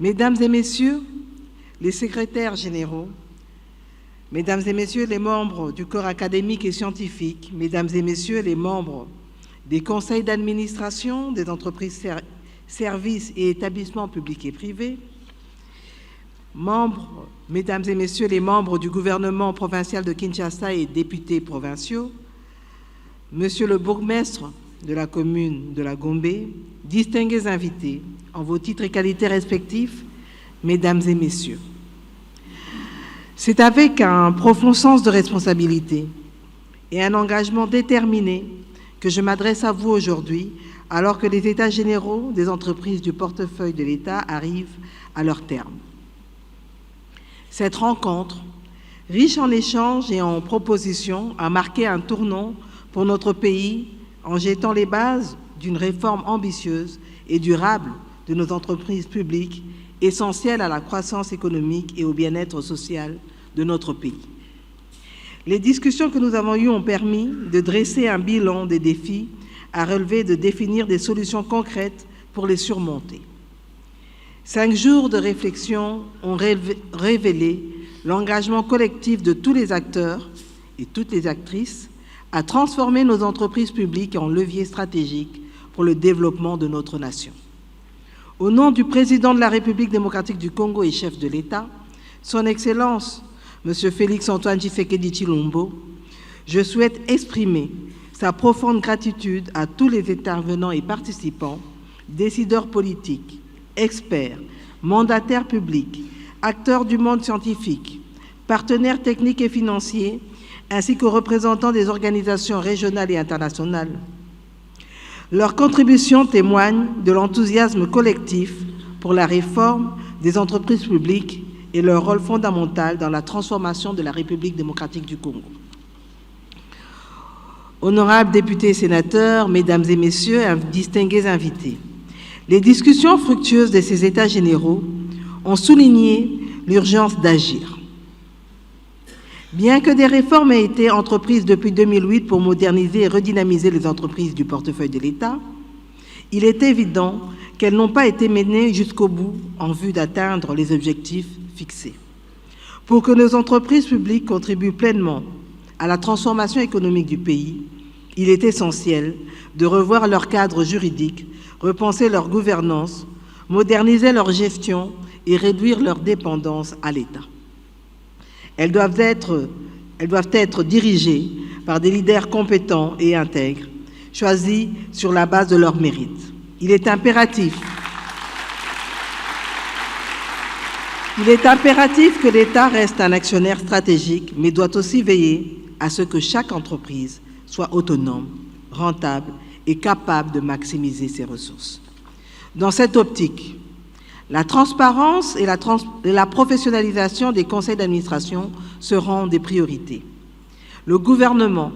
Mesdames et messieurs, les secrétaires généraux, mesdames et messieurs les membres du corps académique et scientifique, mesdames et messieurs les membres des conseils d'administration des entreprises, services et établissements publics et privés, mesdames et messieurs les membres du gouvernement provincial de Kinshasa et députés provinciaux, monsieur le bourgmestre de la commune de la Gombe, distingués invités, en vos titres et qualités respectifs, mesdames et messieurs. C'est avec un profond sens de responsabilité et un engagement déterminé que je m'adresse à vous aujourd'hui, alors que les États généraux des entreprises du portefeuille de l'État arrivent à leur terme. Cette rencontre, riche en échanges et en propositions, a marqué un tournant pour notre pays en jetant les bases d'une réforme ambitieuse et durable de nos entreprises publiques, essentielles à la croissance économique et au bien-être social de notre pays. Les discussions que nous avons eues ont permis de dresser un bilan des défis à relever et de définir des solutions concrètes pour les surmonter. 5 jours de réflexion ont révélé l'engagement collectif de tous les acteurs et toutes les actrices à transformer nos entreprises publiques en leviers stratégiques pour le développement de notre nation. Au nom du président de la République démocratique du Congo et chef de l'État, son Excellence, M. Félix-Antoine Tshisekedi Tshilombo, je souhaite exprimer sa profonde gratitude à tous les intervenants et participants, décideurs politiques, experts, mandataires publics, acteurs du monde scientifique, partenaires techniques et financiers, ainsi qu'aux représentants des organisations régionales et internationales. Leur contribution témoigne de l'enthousiasme collectif pour la réforme des entreprises publiques et leur rôle fondamental dans la transformation de la République démocratique du Congo. Honorables députés et sénateurs, mesdames et messieurs, distingués invités, les discussions fructueuses de ces États généraux ont souligné l'urgence d'agir. Bien que des réformes aient été entreprises depuis 2008 pour moderniser et redynamiser les entreprises du portefeuille de l'État, il est évident qu'elles n'ont pas été menées jusqu'au bout en vue d'atteindre les objectifs fixés. Pour que nos entreprises publiques contribuent pleinement à la transformation économique du pays, il est essentiel de revoir leur cadre juridique, repenser leur gouvernance, moderniser leur gestion et réduire leur dépendance à l'État. Elles doivent être dirigées par des leaders compétents et intègres, choisis sur la base de leurs mérites. Il est impératif que l'État reste un actionnaire stratégique, mais doit aussi veiller à ce que chaque entreprise soit autonome, rentable et capable de maximiser ses ressources. Dans cette optique, la transparence et la professionnalisation des conseils d'administration seront des priorités. Le gouvernement,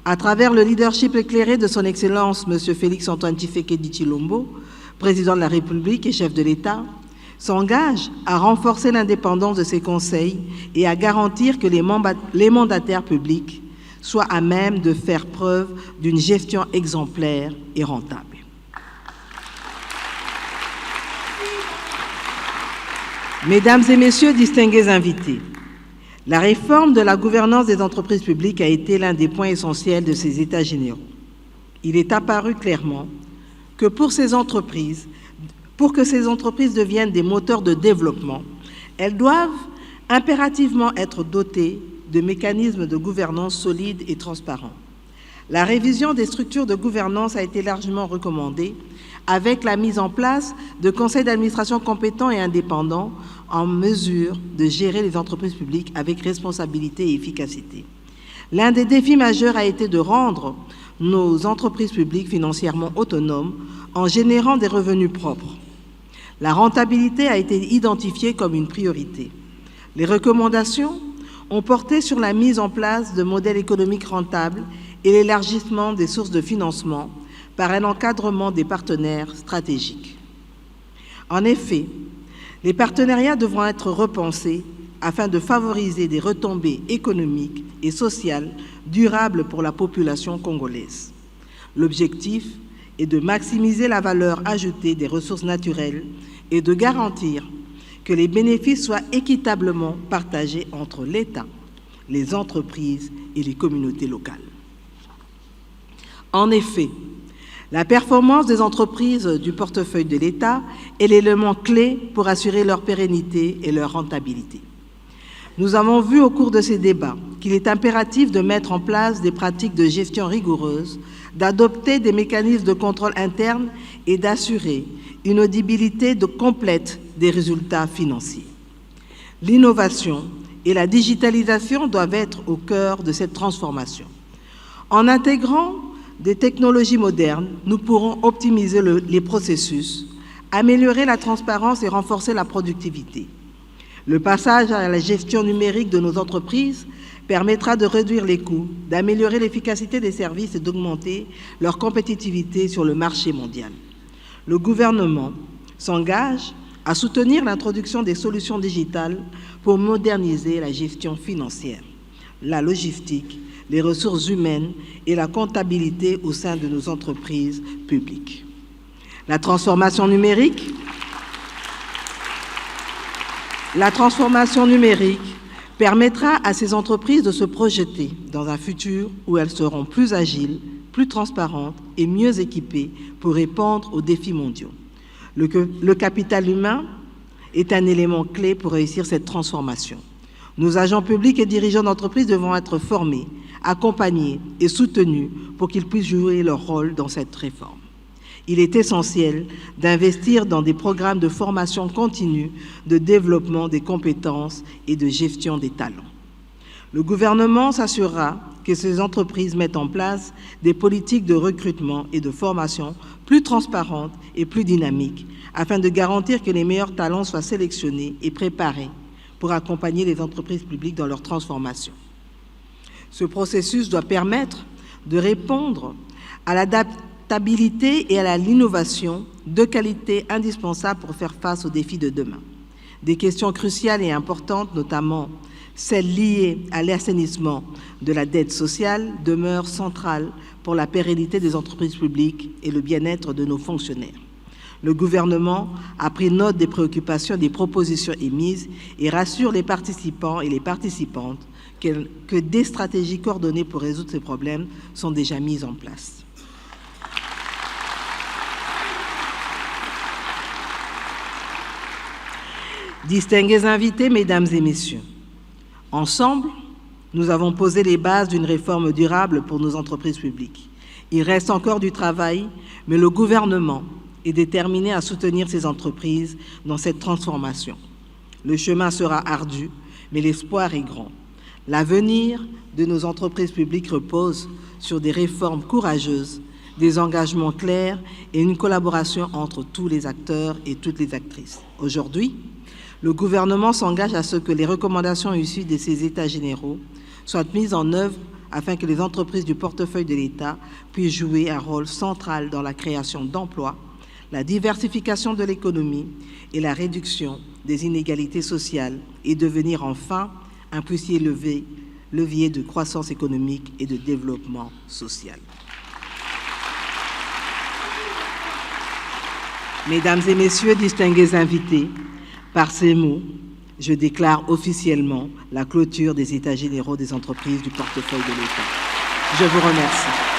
à travers le leadership éclairé de son Excellence M. Félix-Antoine Tshisekedi Tshilombo, président de la République et chef de l'État, s'engage à renforcer l'indépendance de ces conseils et à garantir que les mandataires publics soient à même de faire preuve d'une gestion exemplaire et rentable. Mesdames et messieurs, distingués invités, la réforme de la gouvernance des entreprises publiques a été l'un des points essentiels de ces États généraux. Il est apparu clairement que pour que ces entreprises deviennent des moteurs de développement, elles doivent impérativement être dotées de mécanismes de gouvernance solides et transparents. La révision des structures de gouvernance a été largement recommandée, avec la mise en place de conseils d'administration compétents et indépendants en mesure de gérer les entreprises publiques avec responsabilité et efficacité. L'un des défis majeurs a été de rendre nos entreprises publiques financièrement autonomes en générant des revenus propres. La rentabilité a été identifiée comme une priorité. Les recommandations ont porté sur la mise en place de modèles économiques rentables et l'élargissement des sources de financement par un encadrement des partenaires stratégiques. En effet, les partenariats devront être repensés afin de favoriser des retombées économiques et sociales durables pour la population congolaise. L'objectif est de maximiser la valeur ajoutée des ressources naturelles et de garantir que les bénéfices soient équitablement partagés entre l'État, les entreprises et les communautés locales. En effet, la performance des entreprises du portefeuille de l'État est l'élément clé pour assurer leur pérennité et leur rentabilité. Nous avons vu au cours de ces débats qu'il est impératif de mettre en place des pratiques de gestion rigoureuses, d'adopter des mécanismes de contrôle interne et d'assurer une audibilité complète des résultats financiers. L'innovation et la digitalisation doivent être au cœur de cette transformation. En intégrant des technologies modernes, nous pourrons optimiser les processus, améliorer la transparence et renforcer la productivité. Le passage à la gestion numérique de nos entreprises permettra de réduire les coûts, d'améliorer l'efficacité des services et d'augmenter leur compétitivité sur le marché mondial. Le gouvernement s'engage à soutenir l'introduction des solutions digitales pour moderniser la gestion financière, la logistique, les ressources humaines et la comptabilité au sein de nos entreprises publiques. La transformation numérique permettra à ces entreprises de se projeter dans un futur où elles seront plus agiles, plus transparentes et mieux équipées pour répondre aux défis mondiaux. Le capital humain est un élément clé pour réussir cette transformation. Nos agents publics et dirigeants d'entreprise devront être formés, accompagnés et soutenus pour qu'ils puissent jouer leur rôle dans cette réforme. Il est essentiel d'investir dans des programmes de formation continue, de développement des compétences et de gestion des talents. Le gouvernement s'assurera que ces entreprises mettent en place des politiques de recrutement et de formation plus transparentes et plus dynamiques, afin de garantir que les meilleurs talents soient sélectionnés et préparés pour accompagner les entreprises publiques dans leur transformation. Ce processus doit permettre de répondre à l'adaptabilité et à l'innovation, de qualité indispensables pour faire face aux défis de demain. Des questions cruciales et importantes, notamment celles liées à l'assainissement de la dette sociale, demeurent centrales pour la pérennité des entreprises publiques et le bien-être de nos fonctionnaires. Le gouvernement a pris note des préoccupations et des propositions émises et rassure les participants et les participantes que des stratégies coordonnées pour résoudre ces problèmes sont déjà mises en place. Distingués invités, mesdames et messieurs, ensemble, nous avons posé les bases d'une réforme durable pour nos entreprises publiques. Il reste encore du travail, mais le gouvernement est déterminé à soutenir ces entreprises dans cette transformation. Le chemin sera ardu, mais l'espoir est grand. L'avenir de nos entreprises publiques repose sur des réformes courageuses, des engagements clairs et une collaboration entre tous les acteurs et toutes les actrices. Aujourd'hui, le gouvernement s'engage à ce que les recommandations issues de ces États généraux soient mises en œuvre afin que les entreprises du portefeuille de l'État puissent jouer un rôle central dans la création d'emplois, la diversification de l'économie et la réduction des inégalités sociales et devenir enfin un puissant levier de croissance économique et de développement social. Mesdames et messieurs, distingués invités, par ces mots, je déclare officiellement la clôture des États généraux des entreprises du portefeuille de l'État. Je vous remercie.